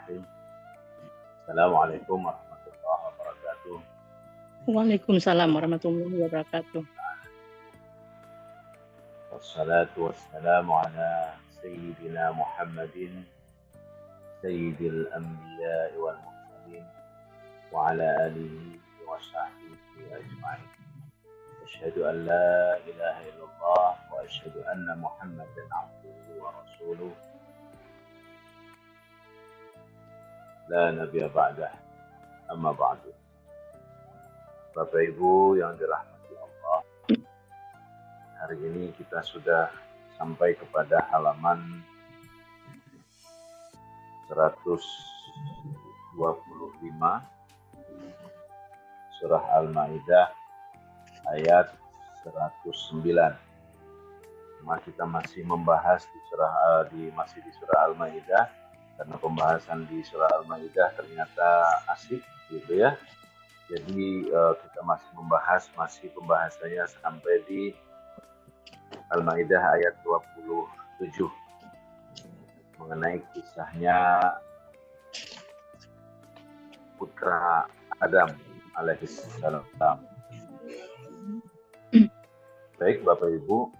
Bismillahirrahmanirrahim. Assalamualaikum warahmatullahi wabarakatuh. Waalaikumsalam warahmatullahi wabarakatuh. Wassalatu wassalamu ala Sayyidina Muhammadin Sayyidil Anbiya wal Mursalin wa ala alihi wa sahbihi ajma'in. Asyhadu an la ilaha illallah wa asyhadu anna Muhammadan abduhu wa rasuluh. La nabiyya ba'dah, amma ba'du. Bapak Ibu yang dirahmati Allah, hari ini kita sudah sampai kepada halaman 125 surah Al-Maidah ayat 109. Kita masih membahas masih di surah Al-Maidah, karena pembahasan di surah Al-Maidah ternyata asik gitu ya. Jadi kita masih pembahasannya sampai di Al-Maidah ayat 27 mengenai kisahnya putra Adam alaihissalam. Baik Bapak Ibu,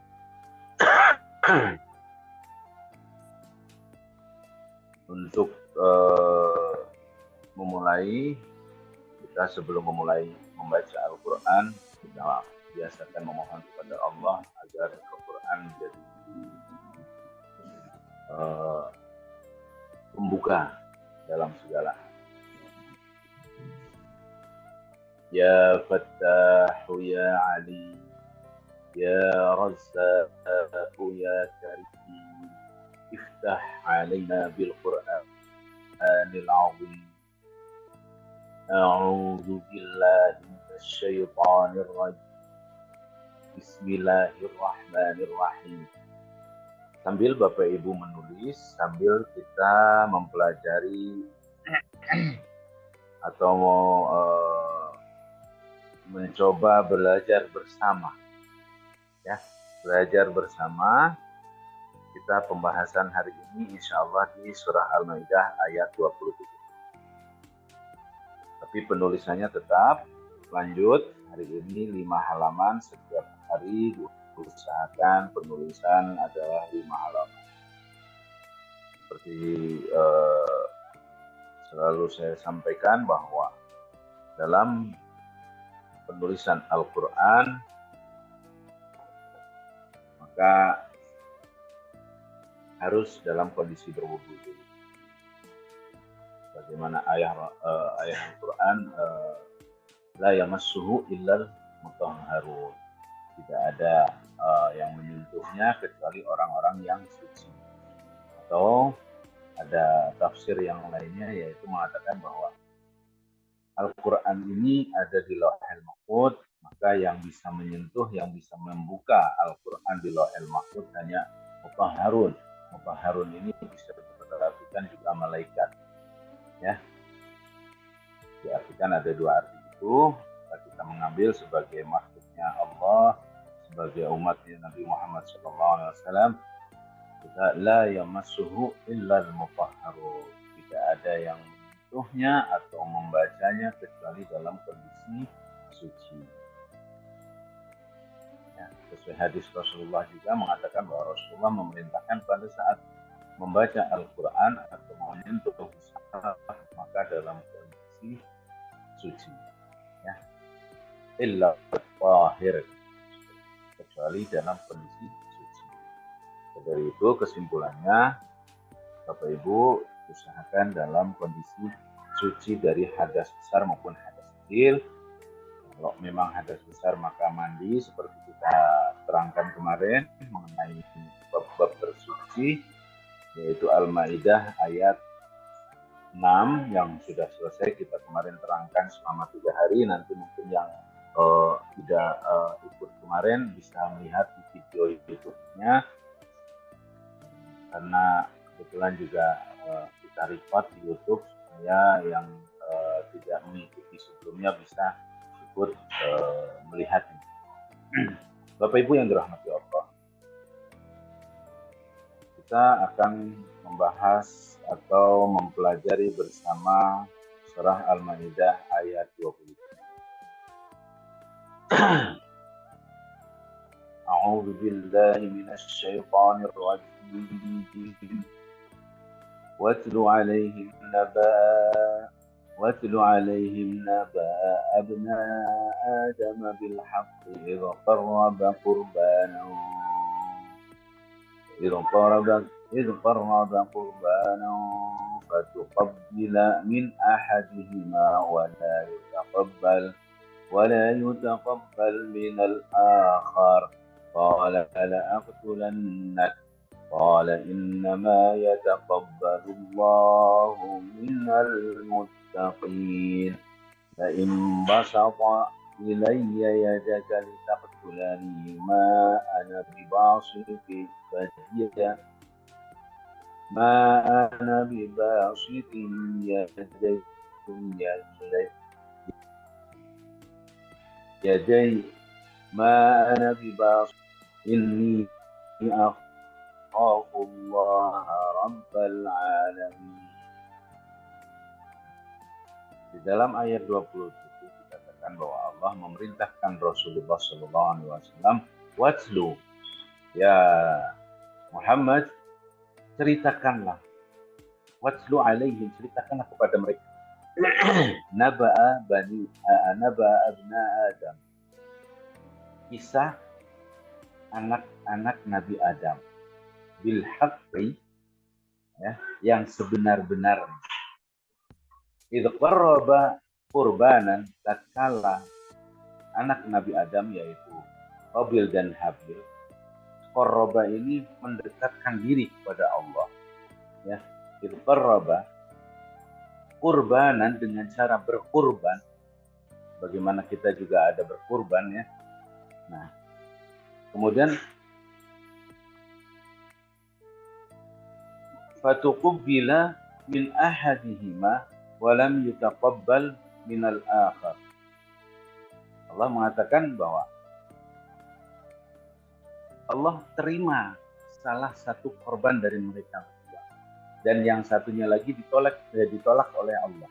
untuk sebelum memulai membaca Al-Quran, kita biasakan memohon kepada Allah agar Al-Quran menjadi pembuka dalam segala hal. Ya Fattahu ya Ali, ya Razzaqu ya Karim, iftah alaina bil Qur'anil azim. A'udzu billahi minasyaitonir rajim. Bismillahirrahmanirrahim. Sambil Bapak Ibu menulis, sambil kita mempelajari atau mencoba belajar bersama. Ya, belajar bersama. Kita pembahasan hari ini insyaallah di surah Al-Maidah ayat 27. Tapi penulisannya tetap lanjut. Hari ini 5 halaman, setiap hari usahakan penulisan adalah 5 halaman. Seperti selalu saya sampaikan bahwa dalam penulisan Al-Quran maka harus dalam kondisi berwudu. Bagaimana ayat Al-Quran, la yamassuhu illal mutahharun, tidak ada yang menyentuhnya kecuali orang-orang yang suci. Atau ada tafsir yang lainnya yaitu mengatakan bahwa Al-Quran ini ada di Lauhul Mahfuz, maka yang bisa menyentuh, yang bisa membuka Al-Quran di Lauhul Mahfuz hanya mutahharun. Mutahharun ini bisa diartikan juga malaikat. Ya, diartikan ada 2 arti itu. Kita mengambil sebagai makhluknya Allah, sebagai umatnya Nabi Muhammad SAW. Kita la yamassuhu illal mutahharun, tidak ada yang menyentuhnya atau membacanya kecuali dalam kondisi suci. Ya, sesuai hadis Rasulullah juga mengatakan bahwa Rasulullah memerintahkan pada saat membaca Al-Quran atau menyentuh mushaf maka dalam kondisi suci, ya, illa tahir, kecuali dalam kondisi suci. Dari itu kesimpulannya, Bapak Ibu usahakan dalam kondisi suci dari hadas besar maupun hadas kecil. Kalau memang hadas besar maka mandi seperti kita terangkan kemarin mengenai bab-bab bersuci, yaitu Al-Maidah ayat 6 yang sudah selesai kita kemarin terangkan selama 3 hari. Nanti mungkin yang tidak ikut kemarin bisa melihat di video YouTube-nya, karena kebetulan juga kita record di YouTube supaya yang tidak mengikuti sebelumnya bisa ikut melihatnya. Bapak Ibu yang dirahmati Allah, kita akan membahas atau mempelajari bersama surah Al-Maidah ayat 20. A'udzu billahi minasy syaithanir rajim. واتل عليهم نبأ أبناء آدم بالحق إذ قرب قربانا فتقبل من أحدهما ولا يتقبل من الآخر قال لأقتلنك قال إنما يتقبل الله من المتقين فإن بسط إلي يدك لتقتلني ما أنا بباسط إني أخاف الله رب العالمين. Di dalam ayat 27 dikatakan bahwa Allah memerintahkan Rasulullah SAW, watlu, ya Muhammad, ceritakanlah, watlu alaihim, ceritakanlah kepada mereka, naba'a abna Adam, kisah anak-anak Nabi Adam, bil haqqi, ya, yang sebenar-benarnya. Idz qarraba qurbanan, tatkala anak Nabi Adam yaitu Qabil dan Habil, qarraba ini mendekatkan diri kepada Allah, ya. Idz qarraba qurbanan, dengan cara berkurban, bagaimana kita juga ada berkurban, ya. Nah, kemudian fatuqbila min ahadihima walam yutaqabbal minal akhar. Allah mengatakan bahwa Allah terima salah satu korban dari mereka berdua, dan yang satunya lagi ditolak oleh Allah.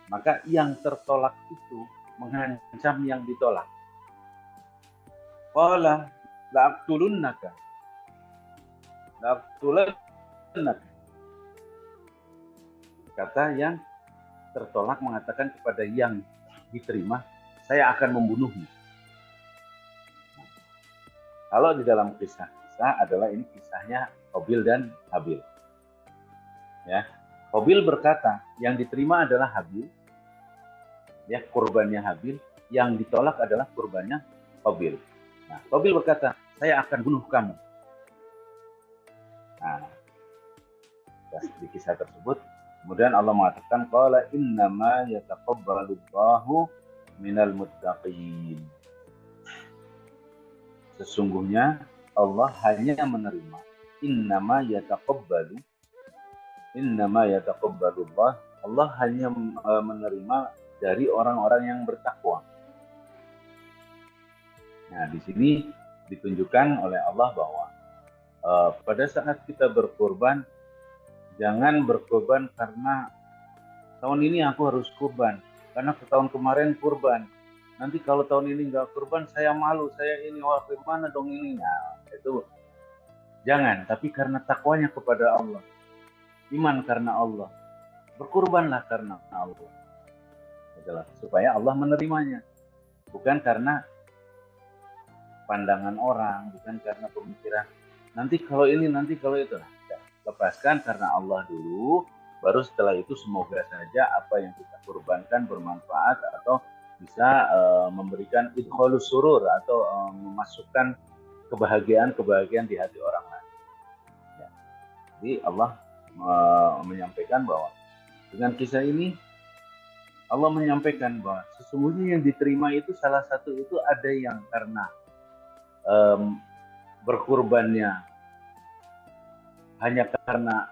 Maka yang tertolak itu mengancam yang ditolak. Qala la'aqtulannaka. Kata yang tertolak mengatakan kepada yang diterima, saya akan membunuhmu. Kalau di dalam kisah-kisah adalah ini kisahnya Qabil dan Habil. Ya, Qabil berkata, yang diterima adalah Habil, ya, kurbannya Habil, yang ditolak adalah kurbannya Qabil. Nah, Qabil berkata, saya akan bunuh kamu. Nah, di kisah tersebut kemudian Allah mengatakan, qala innama yataqabbalullahu minal muttaqin. Sesungguhnya Allah hanya menerima, innama yataqabbalullah, Allah hanya menerima dari orang-orang yang bertakwa. Nah, di sini ditunjukkan oleh Allah bahwa pada saat kita berkorban, jangan berkorban karena tahun ini aku harus kurban, karena tahun kemarin kurban. Nanti kalau tahun ini nggak kurban, saya malu, saya ini, wah gimana dong ini? Nah, itu jangan, tapi karena takwanya kepada Allah, iman karena Allah, berkurbanlah karena Allah, adalah supaya Allah menerimanya, bukan karena pandangan orang, bukan karena pemikiran nanti kalau ini, nanti kalau itu. Lepaskan karena Allah dulu, baru setelah itu semoga saja apa yang kita kurbankan bermanfaat atau bisa memberikan idkhalus surur atau memasukkan kebahagiaan di hati orang lain. Ya. Jadi Allah menyampaikan bahwa dengan kisah ini Allah menyampaikan bahwa sesungguhnya yang diterima itu salah satu itu ada yang karena berkurbannya hanya karena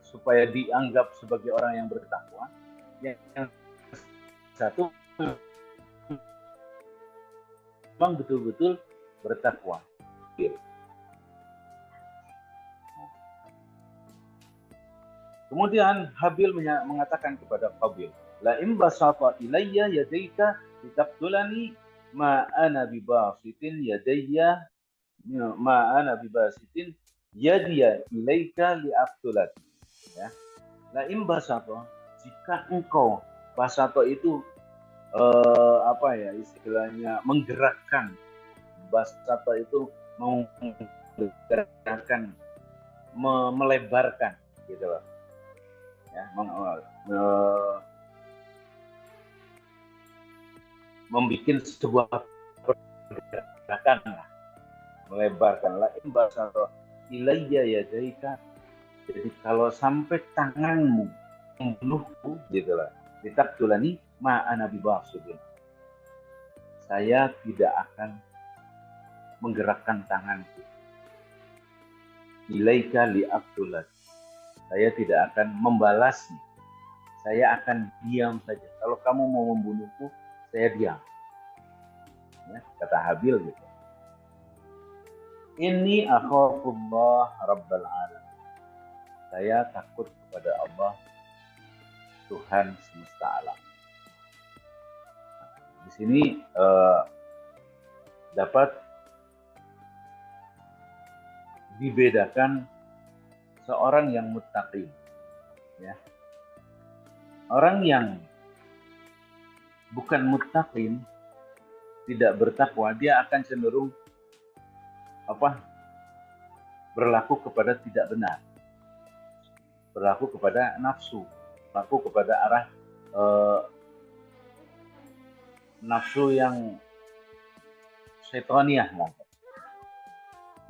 supaya dianggap sebagai orang yang bertakwa, yang satu memang betul-betul bertakwa. Kemudian Habil mengatakan kepada Qabil, la in basata ilayya yadayka litaqtulani ma ana bibasitin yadayya ma ana bibasitin yadiya ilaika liaqtulak. Ya. La in basata, jika engkau, basata itu istilahnya menggerakkan. Basata itu menggerakkan, melebarkan gitu loh. Ya, membuat sebuah pergerakan, melebarkan. La in basata ilayya yadaika, jadi kalau sampai tanganmu membunuhku gitu lah, litaqtulani ma ana bibasudin, saya tidak akan menggerakkan tanganku. Ilaika liaqtulak, saya tidak akan membalasnya, saya akan diam saja. Kalau kamu mau membunuhku, saya diam. Ya, kata Habil gitu. Inni akhafullah rabbal alamin, saya takut kepada Allah, Tuhan semesta alam. Di sini dapat dibedakan seorang yang muttaqi, ya. Orang yang bukan muttaqin, tidak bertakwa, dia akan cenderung berlaku kepada tidak benar, berlaku kepada nafsu, berlaku kepada arah nafsu yang syaitaniyah,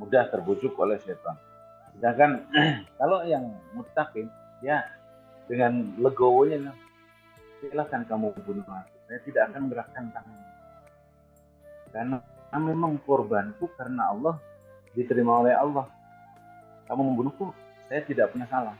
mudah terbujuk oleh syaitan. Sedangkan kalau yang muttaqin, ya dengan legowonya, silakan kamu bunuh aku, saya tidak akan menggerakkan tangan, karena memang korbanku karena Allah, diterima oleh Allah. Kamu membunuhku, saya tidak punya salah.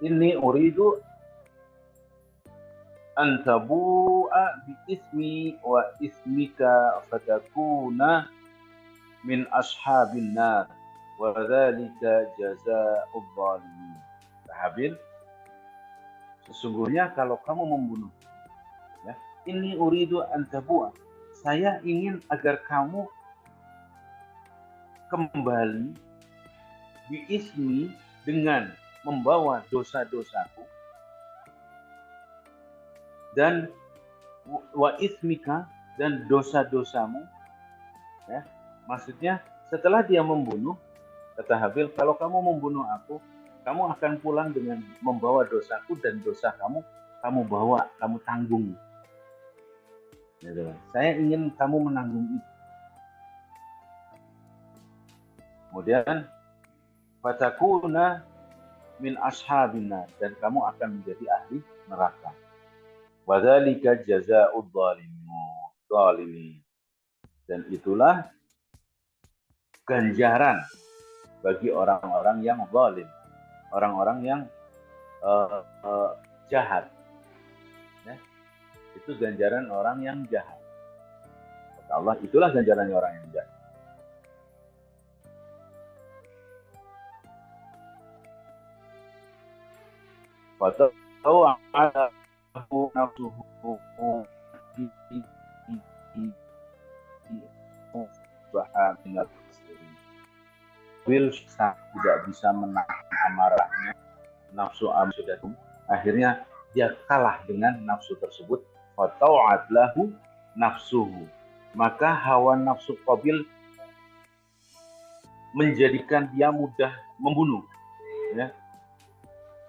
Inni uridu an tabu'a bi ismi wa ismika fatakuna min ashabin nar wa dzalika jazaa'ul zalimin. Habil, sesungguhnya kalau kamu membunuh, ya, inni uridu an tabu'a, saya ingin agar kamu kembali bi ismi, dengan membawa dosa-dosaku, dan wa ismika, dan dosa-dosamu, ya. Maksudnya setelah dia membunuh, kata Habil, kalau kamu membunuh aku, kamu akan pulang dengan membawa dosaku, dan dosa kamu bawa, kamu tanggung. Saya ingin kamu menanggung itu. Kemudian fatakuna min ashabin nar, dan kamu akan menjadi ahli neraka. Wa dzalika jazaa'ul zalimin, dan itulah ganjaran bagi orang-orang yang zalim, orang-orang yang jahat, ya. Itu ganjaran orang yang jahat. Kata Allah, itulah ganjarannya orang yang jahat. Will tidak bisa menahan amarahnya, nafsu sudah, akhirnya dia kalah dengan nafsu tersebut. Fatau'at lahu nafsuhu, maka hawa nafsu Qabil menjadikan dia mudah membunuh, ya.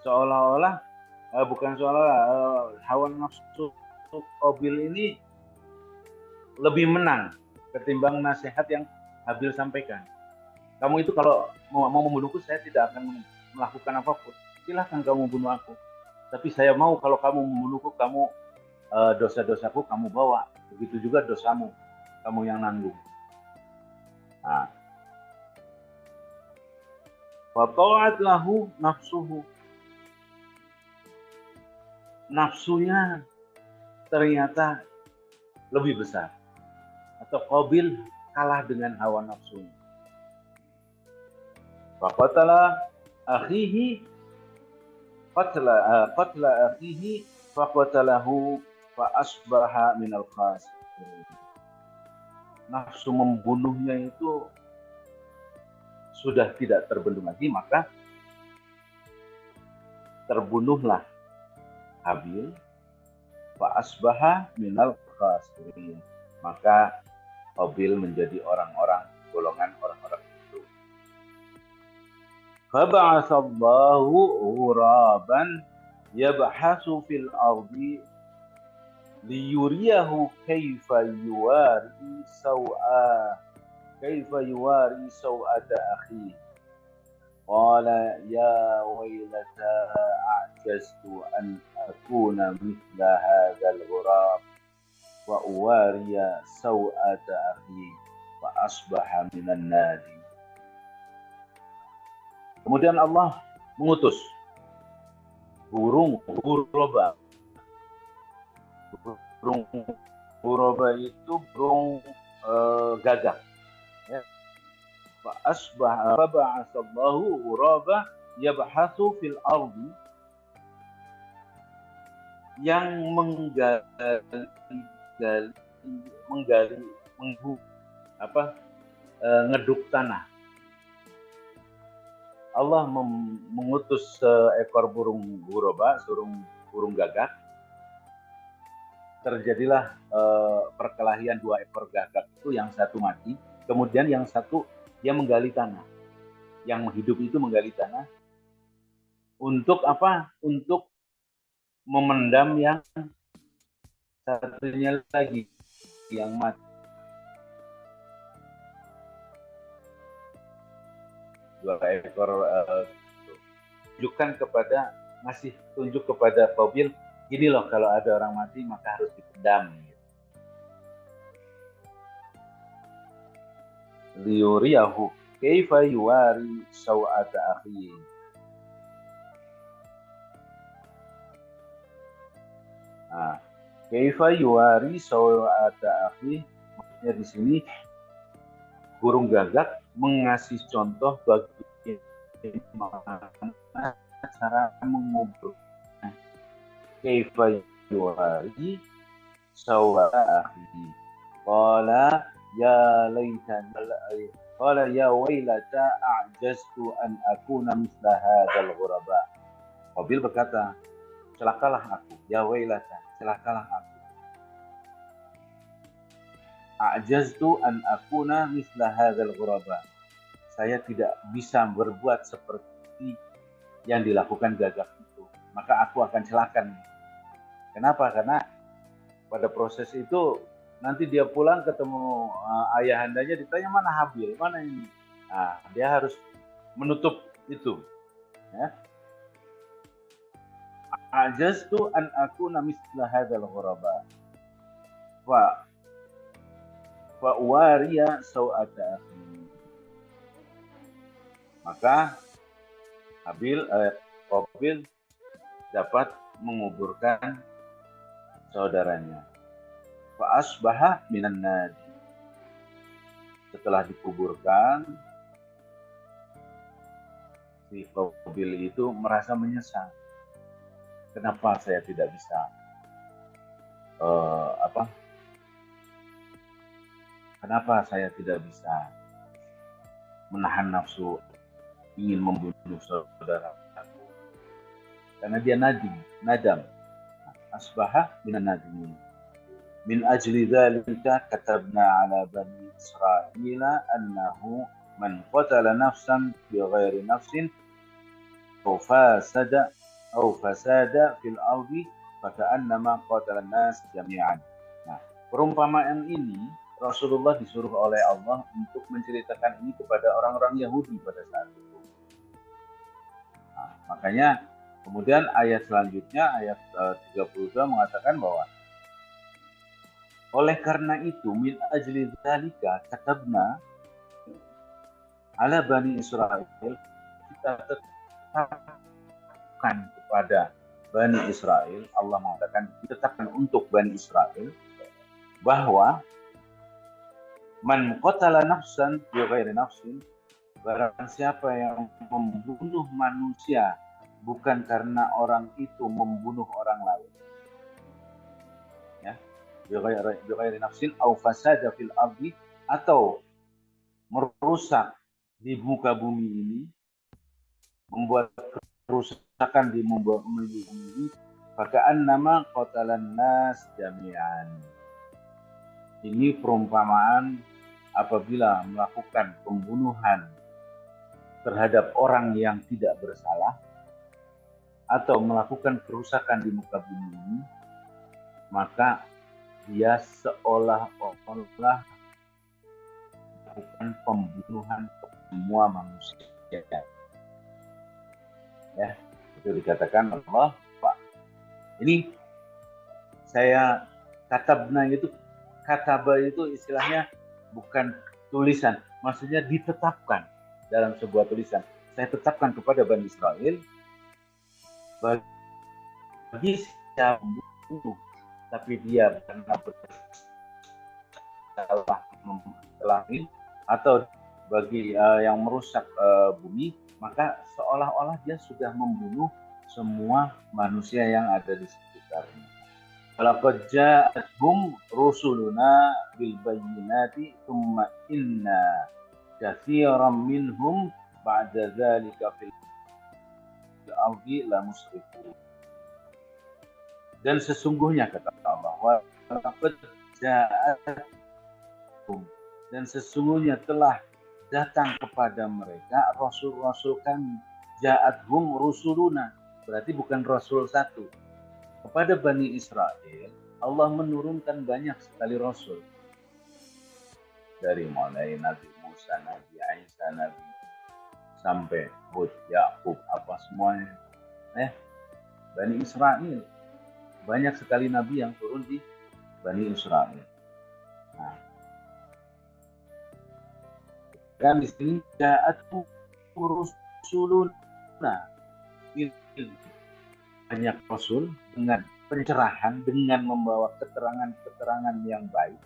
Seolah-olah hawa nafsu Qabil ini lebih menang ketimbang nasihat yang Habil sampaikan. Kamu itu kalau mau membunuhku, saya tidak akan melakukan apapun. Silahkan kamu bunuh aku. Tapi saya mau kalau kamu membunuhku, kamu dosa-dosaku kamu bawa. Begitu juga dosamu, kamu yang nanggung. Nah. Fata'at lahu nafsuhu, nafsunya ternyata lebih besar, atau Qabil kalah dengan hawa nafsunya. Faqatala akhihi qatla akhihi faqatalahu fa asbaha minal khasirin. Nafsu membunuhnya itu sudah tidak terbendung lagi, maka terbunuhlah Habil, fa asbaha minal khasirin. Maka Qabil menjadi orang-orang golongan orang-orang itu. Faba'atsallahu ghuraban yabhasu fil ardi liyuriyahu kaifa yuwari saw'ata akhihi. Qala ya waylata a'jaztu an akuna mithla hadzal ghurab wa uwariya saw'ata akhi wa asbaha minan nadi. Kemudian Allah mengutus burung ghuraba. Burung ghuraba itu burung gagak. Ya. Faba'atsallahu ghuraba yabhasu fil ardi, yang ngeduk tanah. Allah mengutus seekor burung ghuraba, burung gagak. Terjadilah perkelahian dua ekor gagak itu, yang satu mati, kemudian yang satu dia menggali tanah. Yang hidup itu menggali tanah untuk apa? Untuk memendam yang satunya lagi yang mati. Dua ekor ngasih tunjuk kepada Qabil, gini loh, kalau ada orang mati maka harus dipendam. Liyuriyahu kaifa yuwari saw'ata akhi. Kaifa yuwari saw'ata akhi, maksudnya di sini burung gagak mengasih contoh bagaimana cara mengubur. Kaifa yuwari saw'ata akhi. Qala ya wailata a'jaztu an akuna mithla hadzal ghuraba. Qabil berkata, celakalah aku, ya wailata, celakalah aku. A'jaztu an akuna mithla hadzal ghuraba. Saya tidak bisa berbuat seperti yang dilakukan gagak itu, maka aku akan celaka. Kenapa? Karena pada proses itu nanti dia pulang ketemu ayahandanya, ditanya mana Habil, mana ini. Dia harus menutup itu. Ya. A'jaztu an akuna mithla hadzal ghuraba wa uwariya saw'ata akhi. Maka Qabil dapat menguburkan saudaranya. Fa asbaha minan nadi. Setelah dikuburkan, si Qabil itu merasa menyesal. Kenapa saya tidak bisa Kenapa saya tidak bisa menahan nafsu ingin membunuh saudaraku? Karena dia nadam. Asbaha minan nadimin. Min ajli dzalika katabna ala bani Israila annahu man qatala nafsan bighairi nafsin aw fasada fil ardi faka'annama qatala an-nas jami'an. Nah, perumpamaan ini Rasulullah disuruh oleh Allah untuk menceritakan ini kepada orang-orang Yahudi pada saat itu. Makanya kemudian ayat selanjutnya, ayat 32 mengatakan bahwa oleh karena itu, min ajli dzalika katabna ala bani Israil, kita tetapkan kepada Bani Israel, Allah mengatakan ditetapkan untuk Bani Israel bahwa man qatala nafsan bi ghairi nafsin, barang siapa yang membunuh manusia bukan karena orang itu membunuh orang lain, ya, bi ghairi nafsin au fasada fil ardi, atau merusak di muka bumi ini, membuat kerusakan di muka bumi ini, faka'an nama qatalan nas jami'an. Ini perumpamaan apabila melakukan pembunuhan terhadap orang yang tidak bersalah atau melakukan kerusakan di muka bumi ini, maka dia seolah-olah melakukan pembunuhan semua manusia. Ya, itu dikatakan Allah, Pak. Ini saya kataba itu istilahnya bukan tulisan, maksudnya ditetapkan dalam sebuah tulisan. Saya tetapkan kepada Bani Israel bagi siapa membunuh tapi dia karena bersalah membunuh atau bagi yang merusak bumi, maka seolah-olah dia sudah membunuh semua manusia yang ada di sekitarnya. Walaqad ja'atuhum rusuluna bil bayyinati tsumma inna katsiran minhum ba'da dzalika fil ardi la musrifun. Dan sesungguhnya kata Allah, walaqad ja'atuhum, dan sesungguhnya telah datang kepada mereka rasul-rasul kami. Ja'atuhum rusuluna, berarti bukan rasul satu. Kepada Bani Israel, Allah menurunkan banyak sekali rasul. Dari mulai Nabi Musa, Nabi Isa, Nabi sampai Hud, Yakub, apa semuanya. Bani Israel. Banyak sekali Nabi yang turun di Bani Israel. Nah, dan di sini ja'atuhum rusuluna. Banyak rasul dengan pencerahan, dengan membawa keterangan-keterangan yang baik.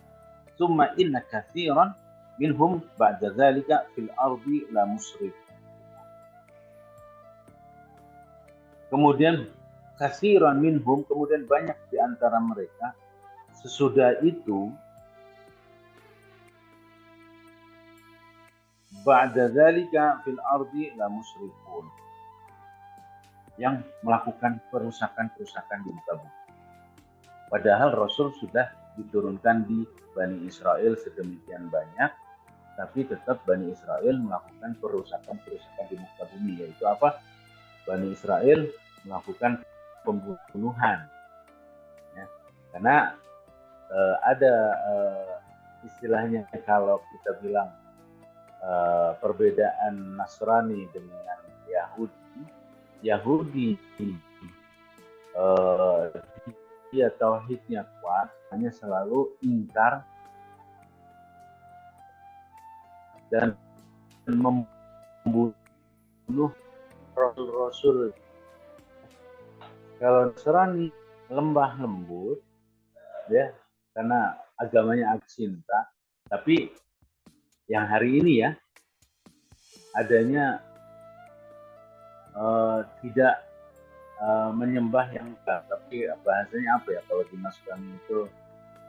Summa inna katsiran minhum ba'da dzalika fil ardi la musrif. Kemudian katsiran minhum, kemudian banyak di antara mereka sesudah itu ba'da dzalika fil ardi la musrifun, yang melakukan kerusakan-kerusakan di muka bumi. Padahal Rasul sudah diturunkan di Bani Israel sedemikian banyak, tapi tetap Bani Israel melakukan kerusakan-kerusakan di muka bumi. Yaitu apa? Bani Israel melakukan pembunuhan. Ya. Karena ada istilahnya, kalau kita bilang perbedaan Nasrani dengan Yahudi dia tauhidnya kuat, hanya selalu ingkar dan membunuh rasul-rasul. Kalau Nasrani lembah lembut, ya, karena agamanya cinta. Tapi yang hari ini ya, adanya tidak menyembah yang enggak, tapi bahasanya apa ya, kalau di Nasrani itu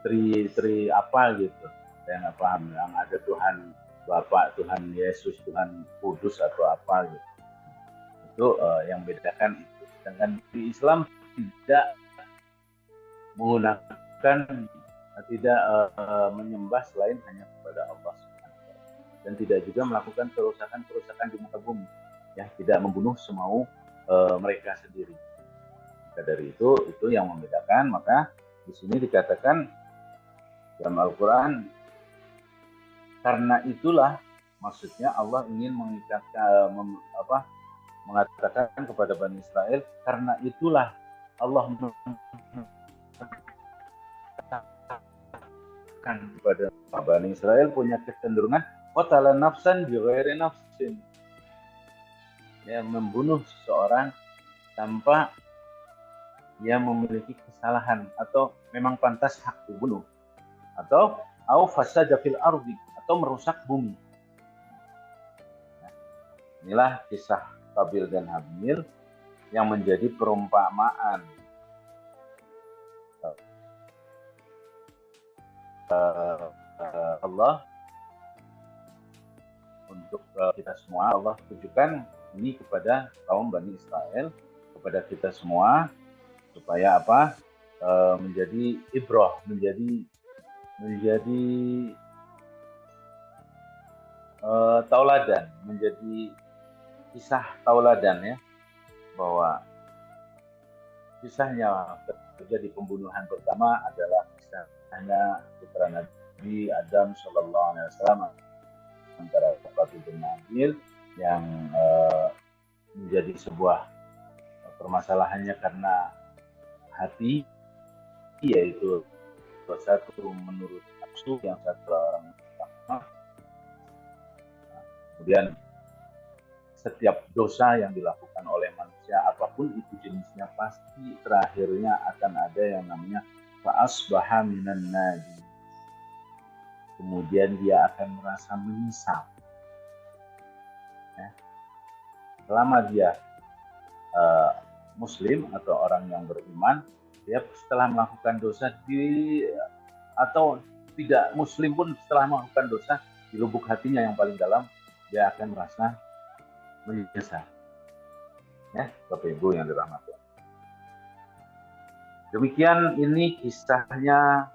tri apa gitu, saya nggak paham. Yang ada Tuhan Bapa, Tuhan Yesus, Tuhan Kudus atau apa gitu. Itu yang bedakan itu. Sedangkan di Islam tidak menggunakan, tidak menyembah selain hanya kepada Allah Subhanahu, dan tidak juga melakukan kerusakan di muka bumi. Ya, tidak membunuh semau mereka sendiri. Maka dari itu yang membedakan. Maka di sini dikatakan dalam Al-Quran, karena itulah, maksudnya Allah ingin mengatakan kepada Bani Israel, karena itulah Allah mengatakan kepada Bani Israel punya kecenderungan qatala nafsan bi ghairi nafsin, ya, membunuh seseorang tanpa dia memiliki kesalahan atau memang pantas hak dibunuh, atau au fasada fil ardi, atau merusak bumi. Nah, inilah kisah Qabil dan Habil yang menjadi perumpamaan Allah untuk kita semua. Allah tujukan ini kepada kaum Bani Israel, kepada kita semua, supaya apa? Menjadi ibrah, menjadi tauladan, menjadi kisah tauladan, ya, bahwa kisahnya terjadi pembunuhan pertama adalah kisahnya putra Nabi Adam Shallallahu Alaihi Wasallam antara Qabil dan Habil, yang menjadi sebuah permasalahannya karena hati, yaitu satu menurut nafsu, yang satu orang pertama. Kemudian setiap dosa yang dilakukan oleh manusia, apapun itu jenisnya, pasti terakhirnya akan ada yang namanya fa'asbaha minan nadi. Kemudian dia akan merasa menyesal. Ya. Selama dia Muslim atau orang yang beriman, dia setelah melakukan dosa atau tidak Muslim pun setelah melakukan dosa, di lubuk hatinya yang paling dalam dia akan merasa menyesal. Ya, Bapak Ibu yang dirahmati. Demikian ini kisahnya